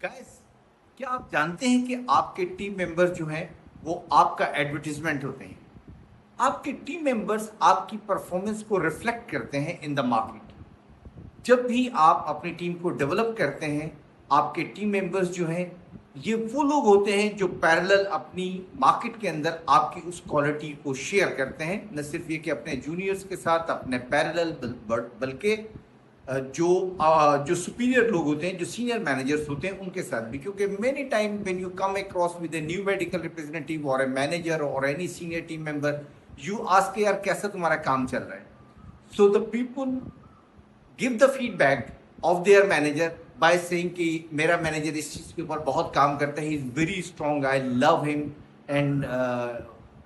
Guys, क्या आप जानते हैं कि आपके टीम मेंबर्स जो हैं वो आपका एडवर्टीजमेंट होते हैं। आपके टीम मेंबर्स आपकी परफॉर्मेंस को रिफ्लेक्ट करते हैं इन द मार्केट। जब भी आप अपनी टीम को डेवलप करते हैं, आपके टीम मेंबर्स जो हैं ये वो लोग होते हैं जो पैरेलल अपनी मार्केट के अंदर आपकी उस क्वालिटी को शेयर करते हैं। न सिर्फ ये कि अपने जूनियर्स के साथ, अपने पैरेलल, बल्कि जो सुपीरियर लोग होते हैं, जो सीनियर मैनेजर्स होते हैं, उनके साथ भी। क्योंकि many time when you come across with a new medical representative और ए मैनेजर और any senior team member, you ask यार कैसा तुम्हारा काम चल रहा है। So the people give the feedback of their manager by saying कि मेरा मैनेजर इस चीज़ के ऊपर बहुत काम करता है, he is very strong, I love him, and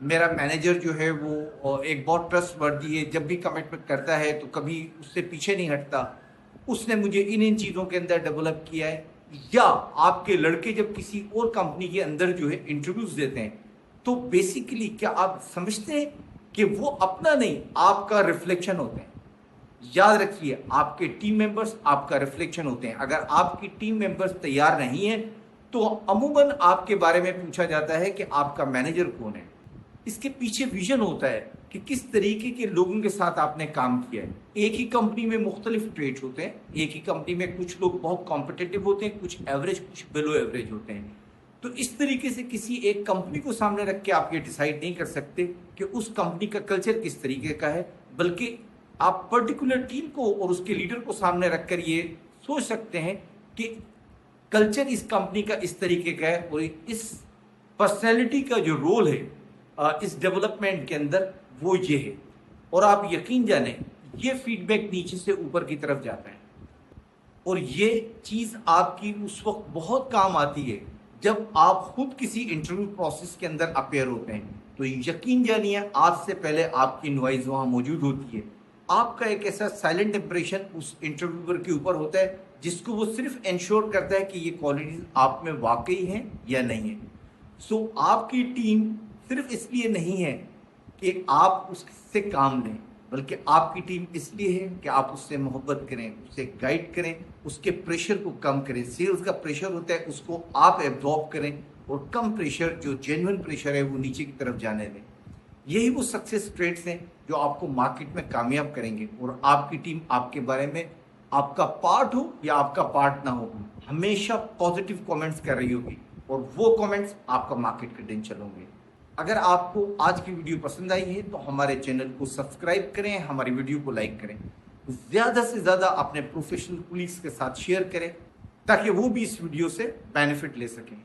मेरा मैनेजर जो है वो एक बहुत ट्रस्टवर्दी है, जब भी कमिटमेंट करता है तो कभी उससे पीछे नहीं हटता, उसने मुझे इन चीज़ों के अंदर डेवलप किया है। या आपके लड़के जब किसी और कंपनी के अंदर जो है इंट्रोड्यूस देते हैं, तो बेसिकली क्या आप समझते हैं कि वो अपना नहीं, आपका रिफ्लेक्शन होते हैं। याद रखिए, आपके टीम मेंबर्स आपका रिफ्लेक्शन होते हैं। अगर आपकी टीम मेंबर्स तैयार नहीं है तो अमूमन आपके बारे में पूछा जाता है कि आपका मैनेजर कौन है। इसके पीछे विजन होता है कि किस तरीके के लोगों के साथ आपने काम किया है। एक ही कंपनी में मुख्तलिफ ट्रेड्स होते हैं, एक ही कंपनी में कुछ लोग बहुत कॉम्पिटिटिव होते हैं, कुछ एवरेज, कुछ बिलो एवरेज होते हैं। तो इस तरीके से किसी एक कंपनी को सामने रख के आप ये डिसाइड नहीं कर सकते कि उस कंपनी का कल्चर किस तरीके का है, बल्कि आप पर्टिकुलर टीम को और उसके लीडर को सामने रखकर ये सोच सकते हैं कि कल्चर इस कंपनी का इस तरीके का है और इस पर्सनैलिटी का जो रोल है इस डेवलपमेंट के अंदर वो ये है। और आप यकीन जाने, ये फीडबैक नीचे से ऊपर की तरफ जाता है और ये चीज़ आपकी उस वक्त बहुत काम आती है जब आप खुद किसी इंटरव्यू प्रोसेस के अंदर अपेयर होते हैं। तो यकीन जानिए, आज से पहले आपकी इनवॉइस वहाँ मौजूद होती है। आपका एक ऐसा साइलेंट इंप्रेशन उस इंटरव्यूअर के ऊपर होता है जिसको वो सिर्फ इंश्योर करता है कि ये क्वालिटीज आप में वाकई हैं या नहीं है। सो आपकी टीम सिर्फ इसलिए नहीं है कि आप उससे काम लें, बल्कि आपकी टीम इसलिए है कि आप उससे मोहब्बत करें, उससे गाइड करें, उसके प्रेशर को कम करें। सेल्स का प्रेशर होता है, उसको आप एब्जॉर्ब करें और कम प्रेशर, जो जेन्युइन प्रेशर है, वो नीचे की तरफ जाने दें। यही वो सक्सेस ट्रेड्स हैं जो आपको मार्केट में कामयाब करेंगे। और आपकी टीम आपके बारे में, आपका पार्ट हो या आपका पार्ट ना हो, हमेशा पॉजिटिव कमेंट्स कर रही होगी और वो कमेंट्स आपका मार्केट क्रेडेंशियल होंगे। अगर आपको आज की वीडियो पसंद आई है तो हमारे चैनल को सब्सक्राइब करें, हमारी वीडियो को लाइक करें, ज़्यादा से ज़्यादा अपने प्रोफेशनल कोलीग्स के साथ शेयर करें ताकि वो भी इस वीडियो से बेनिफिट ले सकें।